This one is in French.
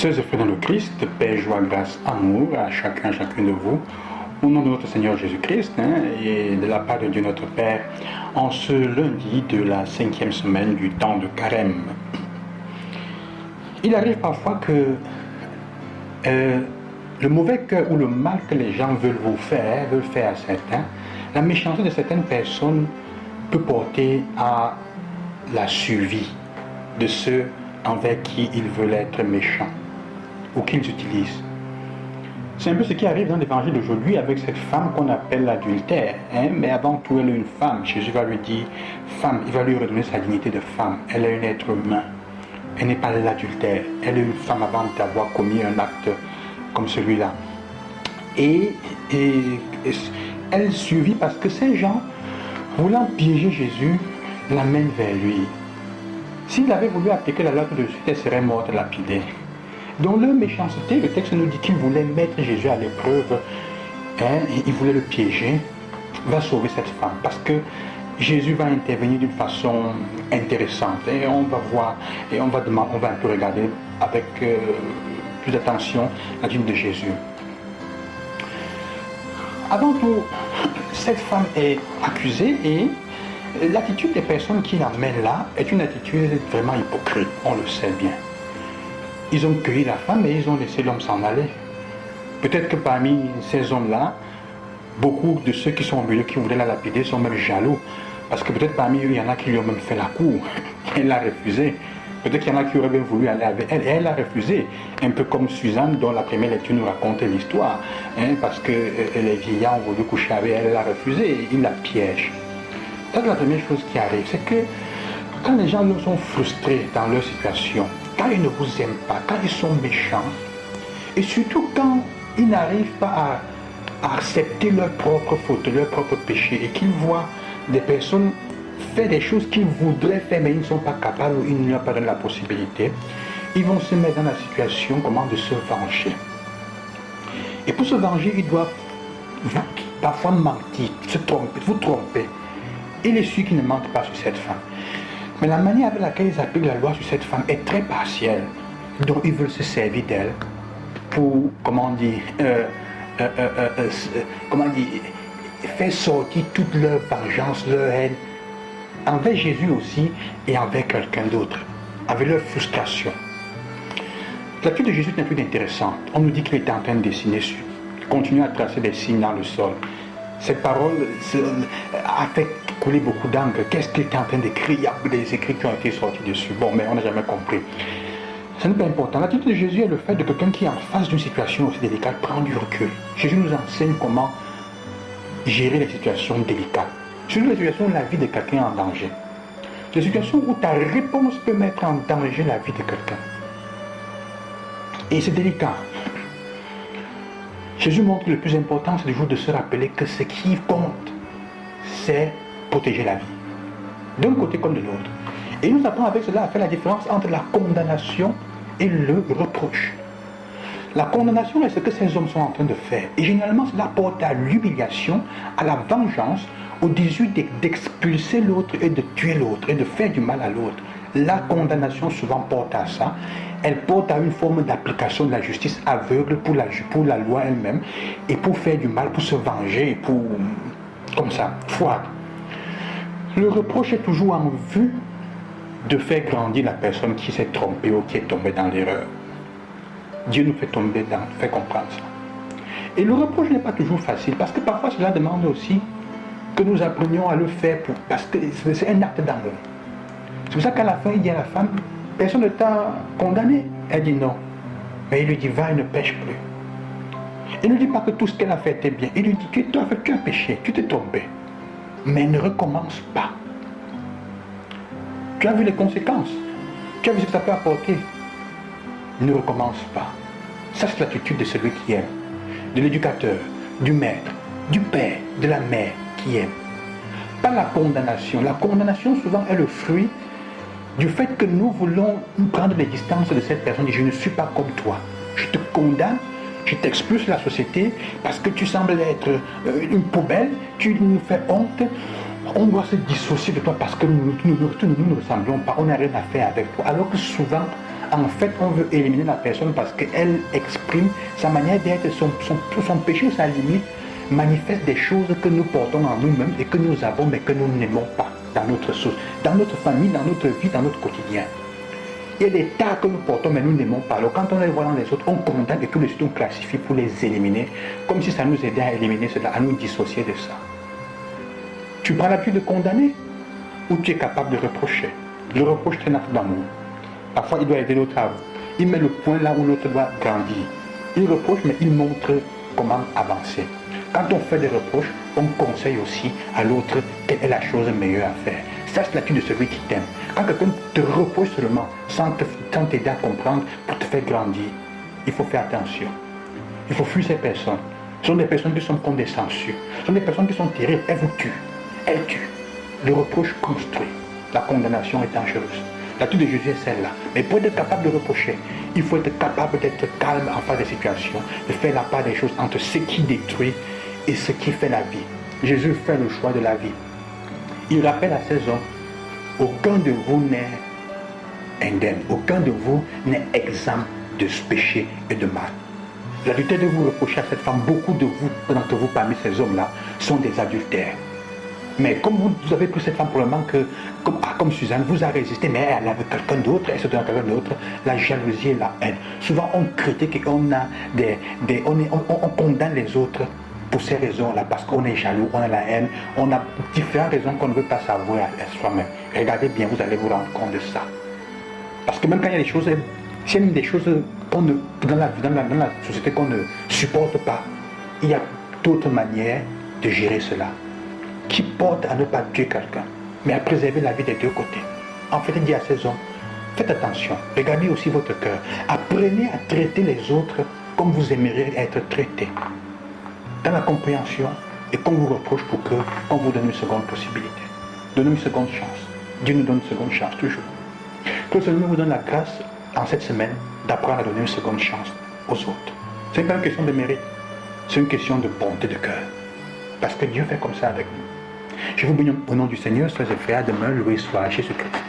Sœurs et frères dans le Christ, paix, joie, grâce, amour à chacun de vous, au nom de notre Seigneur Jésus-Christ et de la part de Dieu notre Père, en ce lundi de la 5e semaine du temps de Carême. Il arrive parfois que le mauvais cœur ou le mal que les gens veulent faire à certains, la méchanceté de certaines personnes peut porter à la survie de ceux envers qui ils veulent être méchants ou qu'ils utilisent. C'est un peu ce qui arrive dans l'évangile d'aujourd'hui avec cette femme qu'on appelle l'adultère. Mais avant tout, elle est une femme. Jésus va lui dire, femme, il va lui redonner sa dignité de femme. Elle est un être humain. Elle n'est pas l'adultère. Elle est une femme avant d'avoir commis un acte comme celui-là. Et elle survit parce que ces gens, voulant piéger Jésus, l'amènent vers lui. S'il avait voulu appliquer la loi tout de suite, elle serait morte lapidée. Dans leur méchanceté, le texte nous dit qu'ils voulaient mettre Jésus à l'épreuve, ils voulaient le piéger, va sauver cette femme, parce que Jésus va intervenir d'une façon intéressante, et on va voir, et on va un peu regarder avec plus d'attention la vie de Jésus. Avant tout, cette femme est accusée et l'attitude des personnes qui l'amènent là est une attitude vraiment hypocrite, on le sait bien. Ils ont cueilli la femme et ils ont laissé l'homme s'en aller. Peut-être que parmi ces hommes-là, beaucoup de ceux qui sont au milieu, qui voulaient la lapider, sont même jaloux. Parce que peut-être parmi eux, il y en a qui lui ont même fait la cour. Elle l'a refusé. Peut-être qu'il y en a qui auraient bien voulu aller avec elle. Et elle l'a refusé. Un peu comme Suzanne, dont la première lecture nous raconte l'histoire. Parce que les vieillards ont voulu coucher avec elle, elle l'a refusé. Et il la piège. Ça, c'est la première chose qui arrive. C'est que quand les gens sont frustrés dans leur situation, quand ils ne vous aiment pas, quand ils sont méchants, et surtout quand ils n'arrivent pas à accepter leur propre faute, leur propre péché, et qu'ils voient des personnes faire des choses qu'ils voudraient faire, mais ils ne sont pas capables, ou ils n'ont pas donné la possibilité, ils vont se mettre dans la situation de se venger. Et pour se venger, ils doivent parfois mentir, vous tromper. Il est sûr qu'ils ne mentent pas sur cette femme. Mais la manière avec laquelle ils appliquent la loi sur cette femme est très partielle. Donc ils veulent se servir d'elle pour, faire sortir toute leur vengeance, leur haine, envers Jésus aussi et envers quelqu'un d'autre, avec leur frustration. L'attitude de Jésus est une attitude intéressante. On nous dit qu'il était en train de dessiner, continuer à tracer des signes dans le sol. Cette parole a fait couler beaucoup d'encre. Qu'est-ce qu'il était en train d'écrire? Il y a des écrits qui ont été sortis dessus. Bon, mais on n'a jamais compris. Ce n'est pas important. L'attitude de Jésus est le fait de quelqu'un qui est en face d'une situation aussi délicate prend du recul. Jésus nous enseigne comment gérer les situations délicates. Surtout les situations où la vie de quelqu'un est en danger. Les situations où ta réponse peut mettre en danger la vie de quelqu'un. Et c'est délicat. Jésus montre que le plus important, c'est toujours de se rappeler que ce qui compte, c'est protéger la vie. D'un côté comme de l'autre. Et nous apprend avec cela à faire la différence entre la condamnation et le reproche. La condamnation est ce que ces hommes sont en train de faire. Et généralement, cela porte à l'humiliation, à la vengeance, au désir d'expulser l'autre et de tuer l'autre et de faire du mal à l'autre. La condamnation souvent porte à ça. Elle porte à une forme d'application de la justice aveugle pour la loi elle-même et pour faire du mal, pour se venger, comme ça, froide. Le reproche est toujours en vue de faire grandir la personne qui s'est trompée ou qui est tombée dans l'erreur. Dieu nous fait fait comprendre ça. Et le reproche n'est pas toujours facile parce que parfois cela demande aussi que nous apprenions à le faire parce que c'est un acte d'amour. C'est pour ça qu'à la fin, il dit à la femme, personne ne t'a condamné. Elle dit non. Mais il lui dit, va et ne pêche plus. Il ne dit pas que tout ce qu'elle a fait était bien. Il lui dit, tu as péché, tu t'es trompé. Mais ne recommence pas. Tu as vu les conséquences. Tu as vu ce que ça peut apporter. Ne recommence pas. Ça, c'est l'attitude de celui qui aime. De l'éducateur, du maître, du père, de la mère qui aime. Pas la condamnation. La condamnation, souvent, est le fruit du fait que nous voulons prendre les distances de cette personne et je ne suis pas comme toi. Je te condamne, je t'expulse de la société parce que tu sembles être une poubelle, tu nous fais honte, on doit se dissocier de toi parce que nous ne ressemblons pas, on n'a rien à faire avec toi. Alors que souvent, En fait, on veut éliminer la personne parce qu'elle exprime sa manière d'être, son péché ou sa limite manifeste des choses que nous portons en nous-mêmes et que nous avons mais que nous n'aimons pas dans notre source, dans notre famille, dans notre vie, dans notre quotidien. Il y a des tas que nous portons mais nous n'aimons pas. Alors quand on les voit dans les autres, on condamne et tout de suite on classifie pour les éliminer, comme si ça nous aidait à éliminer cela, à nous dissocier de ça. Tu prends l'habitude de condamner ou tu es capable de reprocher. Le reproche est un acte d'amour. Parfois il doit aider l'autre à... Il met le point là où l'autre doit grandir. Il reproche mais il montre comment avancer. Quand on fait des reproches, on conseille aussi à l'autre quelle est la chose meilleure à faire. Ça, c'est l'attitude de celui qui t'aime. Quand quelqu'un te reproche seulement, sans t'aider à comprendre, pour te faire grandir, il faut faire attention. Il faut fuir ces personnes. Ce sont des personnes qui sont comme des censures. Ce sont des personnes qui sont terribles. Elles vous tuent. Elles tuent. Le reproche construit. La condamnation est dangereuse. L'attitude de Jésus est celle-là. Mais pour être capable de reprocher, il faut être capable d'être calme en face des situations, de faire la part des choses entre ce qui détruit et ce qui fait la vie. Jésus fait le choix de la vie. Il rappelle à ces hommes, aucun de vous n'est indemne, aucun de vous n'est exempt de ce péché et de mal. L'adultère de vous reprocher à cette femme, beaucoup de vous, d'entre vous parmi ces hommes-là, sont des adultères. Mais comme vous avez pris cette femme probablement que, comme Suzanne, vous a résisté, mais elle avait quelqu'un d'autre, elle se donne à quelqu'un d'autre, la jalousie et la haine. Souvent on critique et on condamne les autres pour ces raisons-là, parce qu'on est jaloux, on a la haine, on a différentes raisons qu'on ne veut pas savoir à soi-même. Regardez bien, vous allez vous rendre compte de ça. Parce que même quand il y a des choses, s'il y a des choses dans la société qu'on ne supporte pas, il y a d'autres manières de gérer cela, qui portent à ne pas tuer quelqu'un, mais à préserver la vie des deux côtés. En fait, il dit à ces hommes, faites attention, regardez aussi votre cœur, apprenez à traiter les autres comme vous aimeriez être traités, dans la compréhension et qu'on vous reproche pour qu'on vous donne une seconde possibilité, donne une seconde chance. Dieu nous donne une seconde chance toujours. Que le Seigneur vous donne la grâce en cette semaine d'apprendre à donner une seconde chance aux autres. Ce n'est pas une question de mérite, c'est une question de bonté de cœur. Parce que Dieu fait comme ça avec nous. Je vous bénis au nom du Seigneur, sois et frères, demain, loué soit Jésus-Christ.